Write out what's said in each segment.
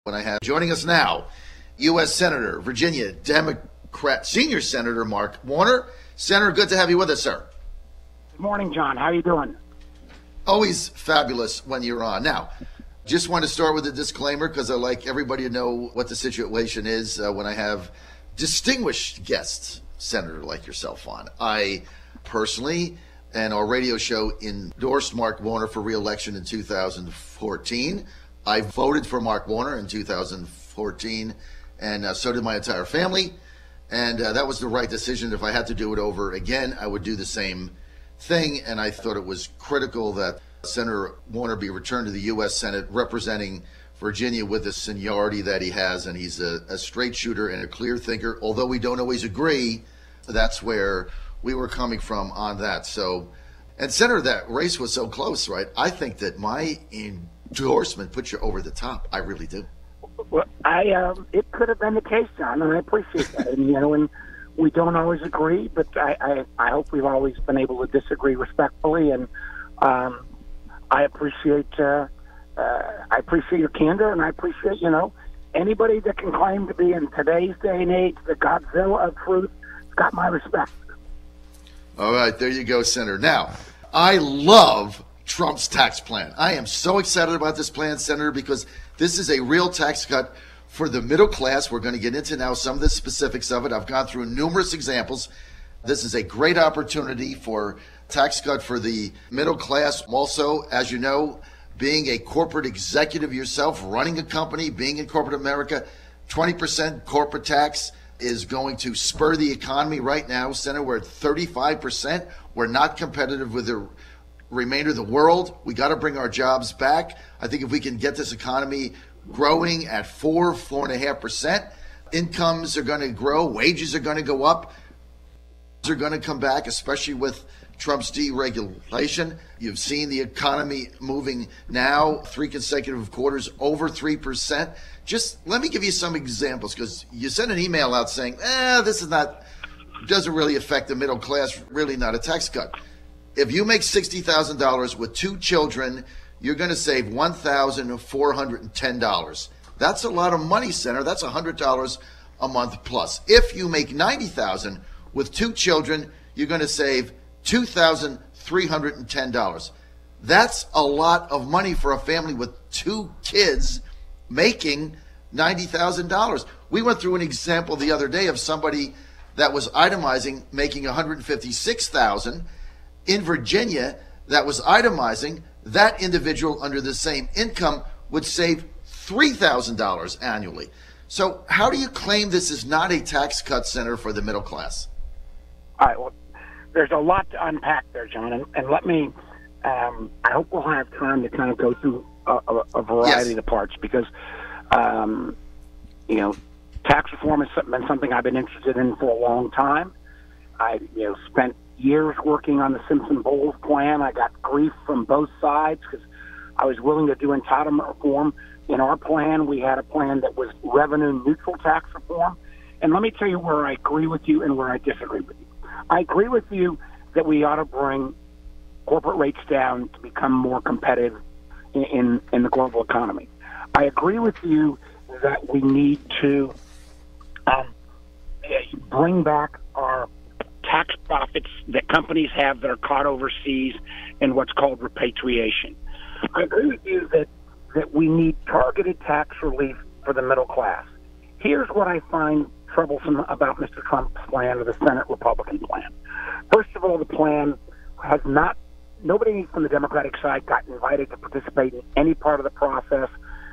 when I have joining us now, U.S. Senator, Virginia Democrat, Senior Senator Mark Warner. Senator, good to have you with us, sir. Good morning, John. How are you doing? Always fabulous when you're on. Now, just want to start with a disclaimer because I like everybody to know what the situation is when I have distinguished guests, Senator, like yourself on. I personally and our radio show endorsed Mark Warner for re-election in 2014. I voted for Mark Warner in 2014, and so did my entire family. And that was the right decision. If I had to do it over again, I would do the same thing. And I thought it was critical that Senator Warner be returned to the U.S. Senate representing Virginia with the seniority that he has. And he's a straight shooter and a clear thinker. Although we don't always agree, that's where we were coming from on that. So, and Senator, that race was so close, right? I think that my endorsement puts you over the top. I really do. Well, it could have been the case, John, and I appreciate that. And we don't always agree, but I hope we've always been able to disagree respectfully, and I appreciate your candor, and I appreciate anybody that can claim to be in today's day and age the Godzilla of truth. Got my respect. All right, there you go, Senator. Now, I love Trump's tax plan. I am so excited about this plan, Senator, because this is a real tax cut for the middle class. We're going to get into now some of the specifics of it. I've gone through numerous examples. This is a great opportunity for tax cut for the middle class. Also, as you know, being a corporate executive yourself, running a company, being in corporate America, 20% corporate tax is going to spur the economy right now. Senator, we're at 35%. We're not competitive with the remainder of the world. We got to bring our jobs back. I think if we can get this economy growing at 4.5%, incomes are going to grow, wages are going to go up, are going to come back, especially with Trump's deregulation. You've seen the economy moving now 3 consecutive quarters over 3%. Just let me give you some examples, because you sent an email out saying, this is not, doesn't really affect the middle class, really not a tax cut. If you make $60,000 with 2 children, you're going to save $1,410. That's a lot of money, Senator. That's $100 a month plus. If you make $90,000 with 2 children, you're going to save $2,310. That's a lot of money for a family with 2 kids making $90,000. We went through an example the other day of somebody that was itemizing making $156,000 in Virginia that was itemizing. That individual under the same income would save $3,000 annually. So how do you claim this is not a tax cut, Senator, for the middle class? All right, well, there's a lot to unpack there, John, and let me, I hope we'll have time to kind of go through a variety of the parts, because, tax reform has been something I've been interested in for a long time. I, spent years working on the Simpson-Bowles plan. I got grief from both sides because I was willing to do entitlement reform. In our plan, we had a plan that was revenue-neutral tax reform. And let me tell you where I agree with you and where I disagree with you. I agree with you that we ought to bring corporate rates down to become more competitive in the global economy. I agree with you that we need to bring back our tax profits that companies have that are caught overseas in what's called repatriation. I agree with you that we need targeted tax relief for the middle class. Here's what I find troublesome about Mr. Trump's plan or the Senate Republican plan. First of all, the plan has nobody from the Democratic side got invited to participate in any part of the process.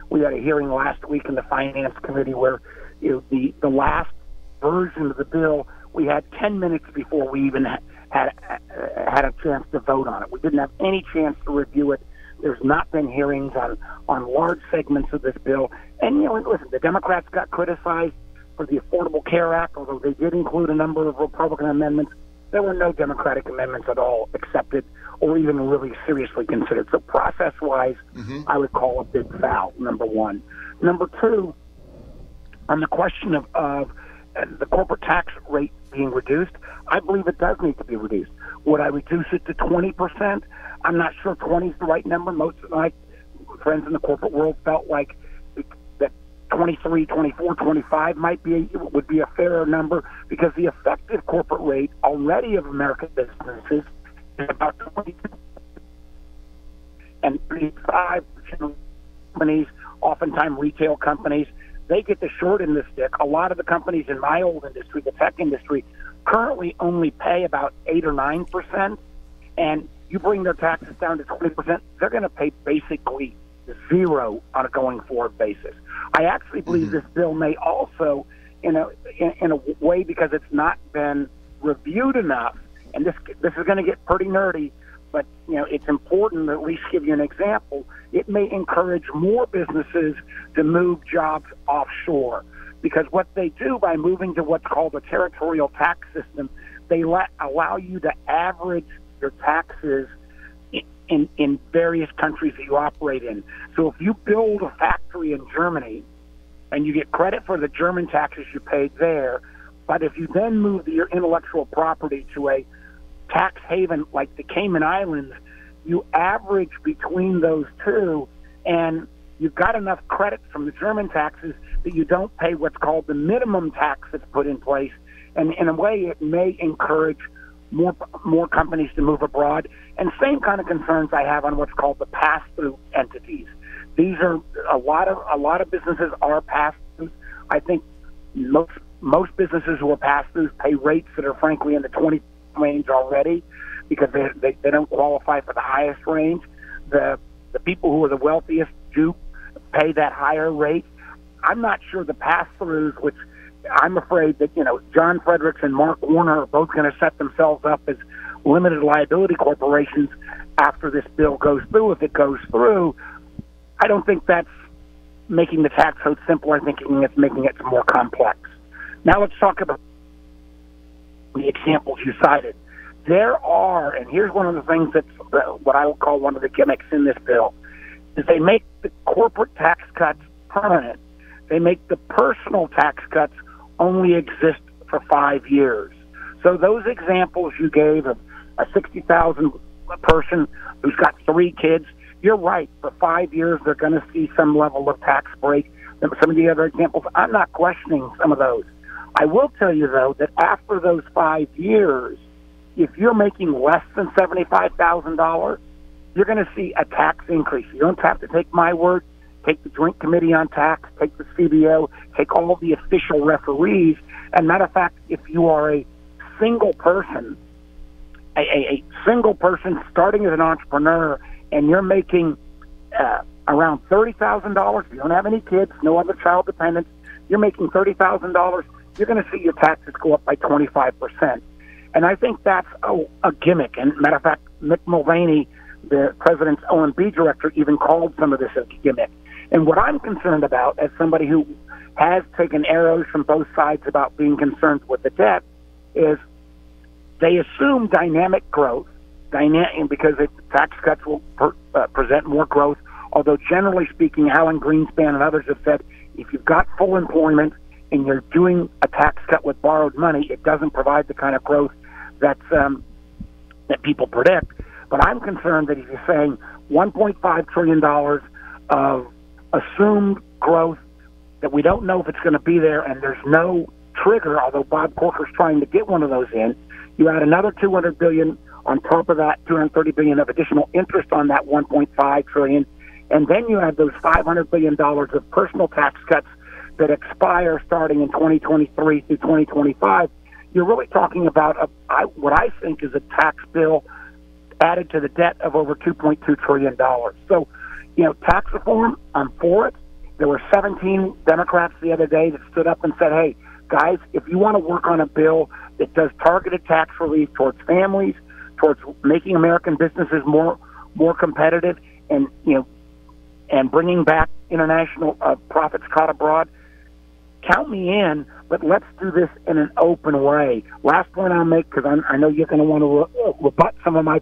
We had a hearing last week in the Finance Committee where the last version of the bill, we had 10 minutes before we even had a chance to vote on it. We didn't have any chance to review it. There's not been hearings on large segments of this bill. And, listen, the Democrats got criticized for the Affordable Care Act, although they did include a number of Republican amendments. There were no Democratic amendments at all accepted or even really seriously considered. So process-wise, I would call a big foul, number one. Number two, on the question of the corporate tax rate being reduced, I believe it does need to be reduced. Would I reduce it to 20%? I'm not sure 20 is the right number. Most of my friends in the corporate world felt like that 23, 24, 25 would be a fairer number, because the effective corporate rate already of American businesses is about 22. And 35% of companies, oftentimes retail companies, they get the short end of the stick. A lot of the companies in my old industry, the tech industry, currently only pay about 8 or 9%, and you bring their taxes down to 20%, they're going to pay basically zero on a going forward basis. I actually believe this bill may also, in a way, because it's not been reviewed enough, and this is going to get pretty nerdy, but it's important to at least give you an example. It may encourage more businesses to move jobs offshore, because what they do by moving to what's called a territorial tax system, they allow you to average your taxes in various countries that you operate in. So if you build a factory in Germany and you get credit for the German taxes you paid there, but if you then move your intellectual property to a tax haven like the Cayman Islands, you average between those two, and you've got enough credit from the German taxes that you don't pay what's called the minimum tax that's put in place. And in a way, it may encourage more companies to move abroad. And same kind of concerns I have on what's called the pass-through entities. These are a lot of businesses are pass-throughs. I think most businesses who are pass-throughs pay rates that are frankly in the 20 range already, because they don't qualify for the highest range. The people who are the wealthiest do pay that higher rate. I'm not sure the pass-throughs, which I'm afraid that, John Fredericks and Mark Warner are both going to set themselves up as limited liability corporations after this bill goes through. If it goes through, I don't think that's making the tax code simple. I think it's making it more complex. Now let's talk about the examples you cited. There are, and here's one of the things that's what I would call one of the gimmicks in this bill, is they make the corporate tax cuts permanent. They make the personal tax cuts only exist for 5 years. So those examples you gave of a 60,000 person who's got 3 kids, you're right. For 5 years, they're going to see some level of tax break. Some of the other examples, I'm not questioning some of those. I will tell you, though, that after those 5 years, if you're making less than $75,000, you're going to see a tax increase. You don't have to take my word. Take the Joint Committee on Tax, take the CBO, take all of the official referees. And matter of fact, if you are a single person, a single person starting as an entrepreneur, and you're making around $30,000, you don't have any kids, no other child dependents, you're making $30,000, you're going to see your taxes go up by 25%. And I think that's a gimmick. And matter of fact, Mick Mulvaney, the president's O&B director, even called some of this a gimmick. And what I'm concerned about, as somebody who has taken arrows from both sides about being concerned with the debt, is they assume dynamic growth, because the tax cuts will present more growth, although generally speaking, Alan Greenspan and others have said, if you've got full employment and you're doing a tax cut with borrowed money, it doesn't provide the kind of growth that people predict. But I'm concerned that if you're saying $1.5 trillion of assumed growth that we don't know if it's going to be there, and there's no trigger, although Bob Corker's trying to get one of those in, you add another $200 billion on top of that, $230 billion of additional interest on that $1.5 trillion, and then you add those $500 billion of personal tax cuts that expire starting in 2023 through 2025. You're really talking about what I think is a tax bill added to the debt of over $2.2 trillion. So, tax reform, I'm for it. There were 17 Democrats the other day that stood up and said, hey, guys, if you want to work on a bill that does targeted tax relief towards families, towards making American businesses more competitive, and bringing back international profits caught abroad, count me in, but let's do this in an open way. Last point I'll make, because I know you're going to want to rebut some of my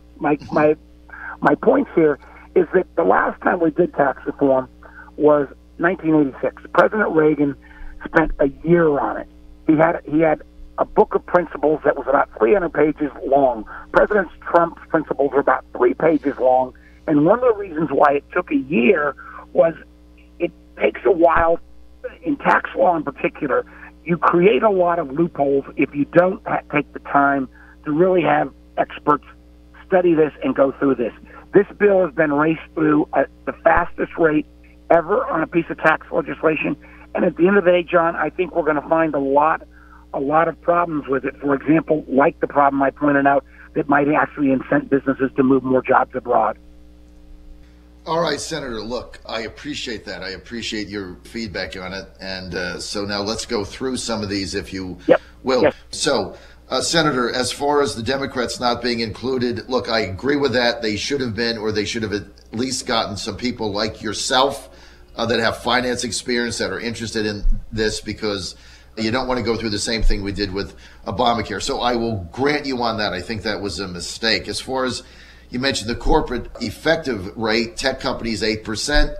points here, is that the last time we did tax reform was 1986. President Reagan spent a year on it. He had a book of principles that was about 300 pages long. President Trump's principles are about 3 pages long, and one of the reasons why it took a year was it takes a while in tax law in particular, you create a lot of loopholes if you don't take the time to really have experts study this and go through this. This bill has been raced through at the fastest rate ever on a piece of tax legislation. And at the end of the day, John, I think we're going to find a lot of problems with it. For example, like the problem I pointed out that might actually incent businesses to move more jobs abroad. All right, Senator, look, I appreciate that. I appreciate your feedback on it. And so now let's go through some of these, if you will. Yep. So, Senator, as far as the Democrats not being included, look, I agree with that. They should have been, or they should have at least gotten some people like yourself that have finance experience that are interested in this, because you don't want to go through the same thing we did with Obamacare. So I will grant you on that. I think that was a mistake. As far as you mentioned the corporate effective rate, tech companies 8%,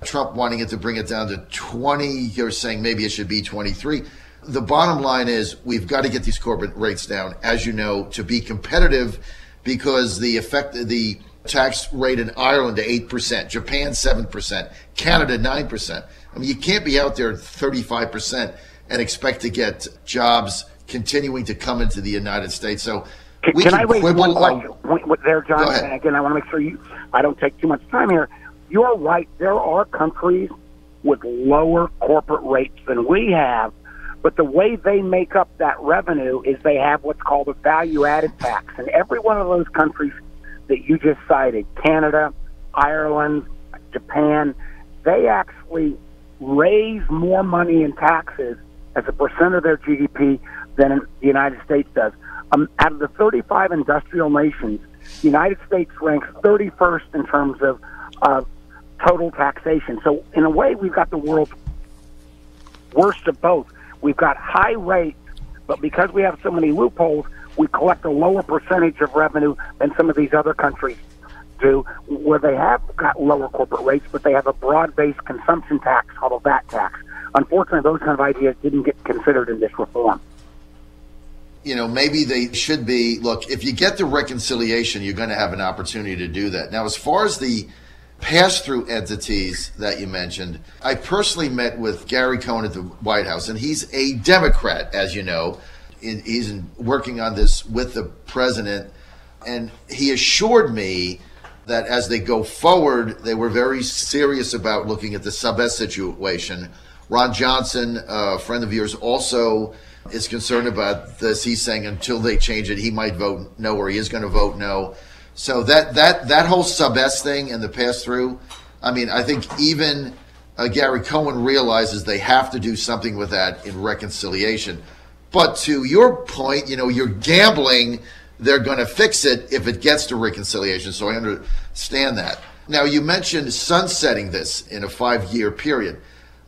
Trump wanting it to bring it down to 20. You're saying maybe it should be 23. The bottom line is we've got to get these corporate rates down, as you know, to be competitive, because the tax rate in Ireland to 8%, Japan 7%, Canada 9%. I mean, you can't be out there at 35% and expect to get jobs continuing to come into the United States. So can I raise one question there, John? Go ahead. And again, I want to make sure I don't take too much time here. You're right. There are countries with lower corporate rates than we have, but the way they make up that revenue is they have what's called a value-added tax. And every one of those countries that you just cited, Canada, Ireland, Japan, they actually raise more money in taxes as a percent of their GDP than the United States does. Out of the 35 industrial nations, the United States ranks 31st in terms of total taxation. So in a way, we've got the world's worst of both. We've got high rates, but because we have so many loopholes, we collect a lower percentage of revenue than some of these other countries do, where they have got lower corporate rates, but they have a broad-based consumption tax called a VAT tax. Unfortunately, those kind of ideas didn't get considered in this reform. You know, maybe they should be. Look, if you get the reconciliation, you're going to have an opportunity to do that. Now, as far as the pass-through entities that you mentioned, I personally met with Gary Cohn at the White House, and he's a Democrat, as you know. He's working on this with the president, and he assured me that as they go forward, they were very serious about looking at the sub-S situation. Ron Johnson, a friend of yours, also is concerned about this. He's saying until they change it, he might vote no, or he is going to vote no. So that whole sub-S thing and the pass-through, I mean, I think even Gary Cohn realizes they have to do something with that in reconciliation. But to your point, you know, you're gambling they're going to fix it if it gets to reconciliation. So I understand that. Now, you mentioned sunsetting this in a 5-year period.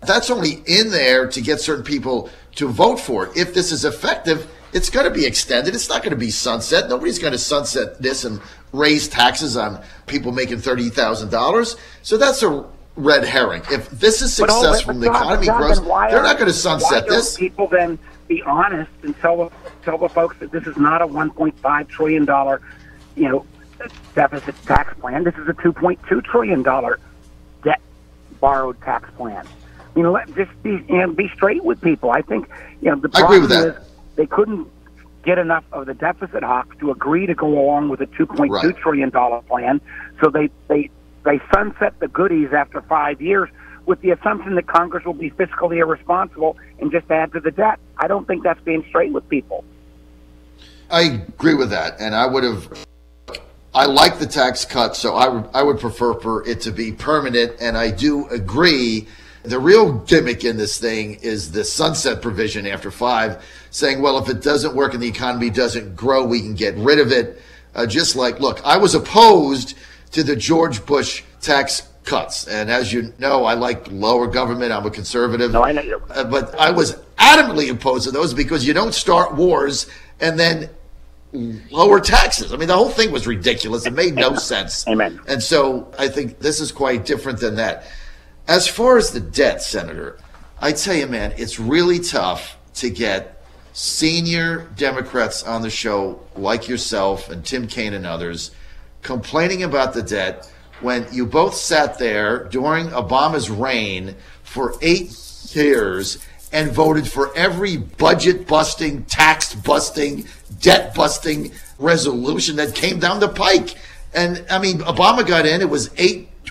That's only in there to get certain people to vote for it. If this is effective, it's going to be extended. It's not going to be sunset. Nobody's going to sunset this and raise taxes on people making $30,000. So that's a red herring. If this is successful and the economy grows, they're not going to sunset this. People then be honest and tell the folks that this is not a $1.5 trillion, deficit tax plan. This is a $2.2 trillion debt borrowed tax plan. You know, just be straight with people. I think, the problem is they couldn't get enough of the deficit hawks to agree to go along with a $2.2 trillion plan. So they sunset the goodies after 5 years with the assumption that Congress will be fiscally irresponsible and just add to the debt. I don't think that's being straight with people. I agree with that, and I like the tax cut, so I would prefer for it to be permanent, and I do agree. The real gimmick in this thing is the sunset provision after 5, saying, well, if it doesn't work and the economy doesn't grow, we can get rid of it. Just like, look, I was opposed to the George Bush tax cuts. And as you know, I like lower government. I'm a conservative. No, I know you're but I was adamantly opposed to those because you don't start wars and then lower taxes. I mean, the whole thing was ridiculous. It made no sense. Amen. And so I think this is quite different than that. As far as the debt, Senator, I tell you, man, it's really tough to get senior Democrats on the show like yourself and Tim Kaine and others complaining about the debt when you both sat there during Obama's reign for 8 cares and voted for every budget-busting, tax-busting, debt-busting resolution that came down the pike. And, I mean, Obama got in. It was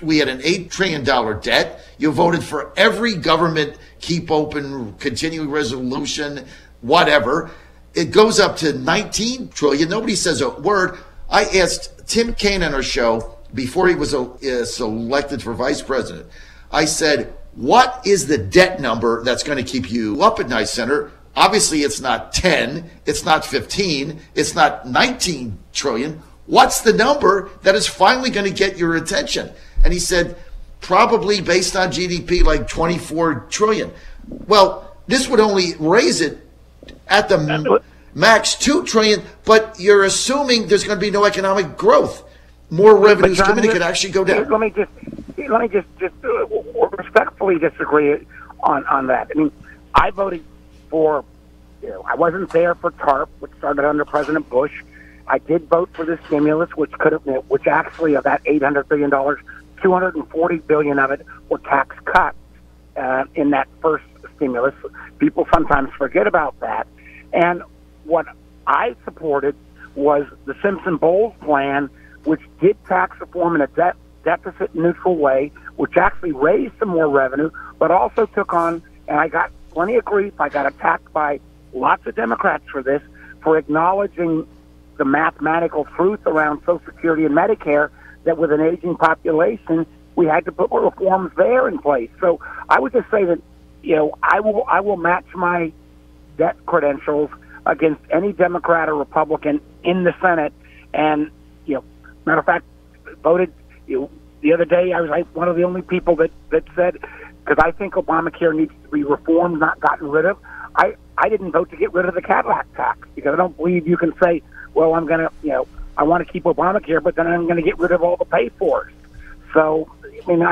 we had an $8 trillion debt. You voted for every government keep open, continuing resolution, whatever. It goes up to 19 trillion. Nobody says a word. I asked Tim Kaine on our show before he was selected for vice president. I said, what is the debt number that's going to keep you up at night, Senator? Obviously, it's not 10. It's not 15. It's not 19 trillion. What's the number that is finally going to get your attention? And he said, probably based on GDP, like 24 trillion. Well, this would only raise it at the max 2 trillion, but you're assuming there's going to be no economic growth. More revenues John, coming, it could actually go down. Let me just respectfully disagree on that. I mean, I voted for, I wasn't there for TARP, which started under President Bush. I did vote for the stimulus, which actually of that $800 billion, $240 billion of it were tax cuts in that first stimulus. People sometimes forget about that. And what I supported was the Simpson-Bowles plan, which did tax reform in a deficit-neutral way, which actually raised some more revenue, but also took on, and I got plenty of grief. I got attacked by lots of Democrats for this, for acknowledging the mathematical truth around Social Security and Medicare, that with an aging population, we had to put reforms there in place. So I would just say that, I will match my debt credentials against any Democrat or Republican in the Senate. And, matter of fact, voted, the other day, I was like one of the only people that said, because I think Obamacare needs to be reformed, not gotten rid of. I didn't vote to get rid of the Cadillac tax, because I don't believe you can say, well, I'm going to, I want to keep Obamacare, but then I'm going to get rid of all the pay-fors. So, I mean,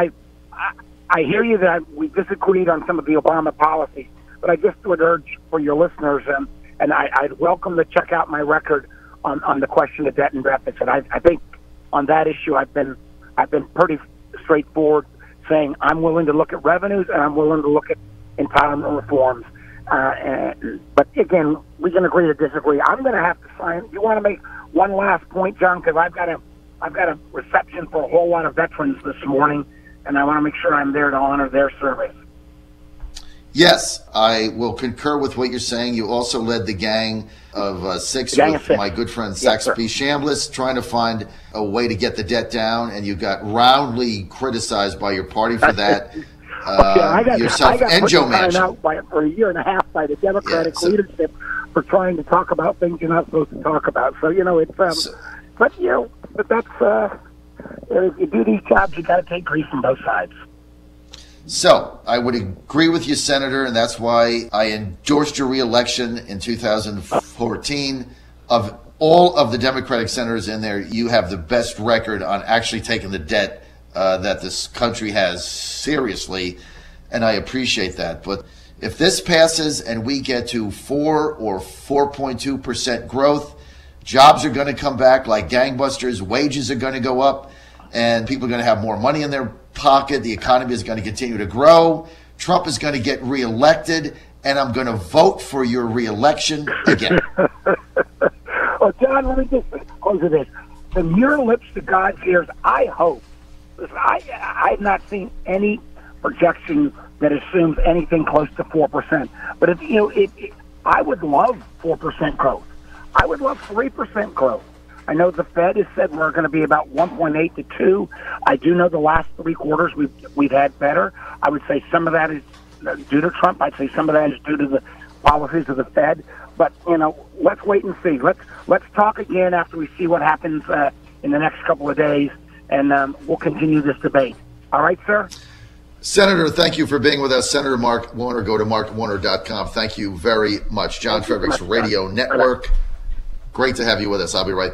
I hear you that we disagreed on some of the Obama policies, but I just would urge for your listeners, and I'd welcome to check out my record on the question of debt and deficit. I think on that issue, I've been pretty straightforward, saying I'm willing to look at revenues and I'm willing to look at entitlement reforms. But again, we can agree to disagree. I'm going to have to sign. You want to make one last point, John? Because I've got a reception for a whole lot of veterans this morning, and I want to make sure I'm there to honor their service. Yes, I will concur with what you're saying. You also led the gang of six with my good friend Saxby Chambliss, trying to find a way to get the debt down, and you got roundly criticized by your party for that. I got Joe Manchin out for a year and a half by the Democratic leadership for trying to talk about things you're not supposed to talk about. So it's but that's if you do these jobs, you got to take grief from both sides. So I would agree with you, Senator, and that's why I endorsed your reelection in 2014. Of all of the Democratic senators in there, you have the best record on actually taking the debt that this country has seriously, and I appreciate that. But if this passes and we get to 4 or 4.2% growth, jobs are going to come back like gangbusters, wages are going to go up, and people are going to have more money in their pocket. The economy is going to continue to grow. Trump is going to get reelected, and I'm going to vote for your reelection again. Well, John, let me just close with this. From your lips to God's ears, I hope. I've not seen any projection that assumes anything close to 4%. But if I would love 4% growth. I would love 3% growth. I know the Fed has said we're going to be about 1.8 to 2. I do know the last 3 quarters we've had better. I would say some of that is due to Trump. I'd say some of that is due to the policies of the Fed. But let's wait and see. Let's talk again after we see what happens in the next couple of days, and we'll continue this debate. All right, sir? Senator, thank you for being with us. Senator Mark Warner, go to markwarner.com. Thank you very much. John Fredericks Radio Network. Great to have you with us. I'll be right back.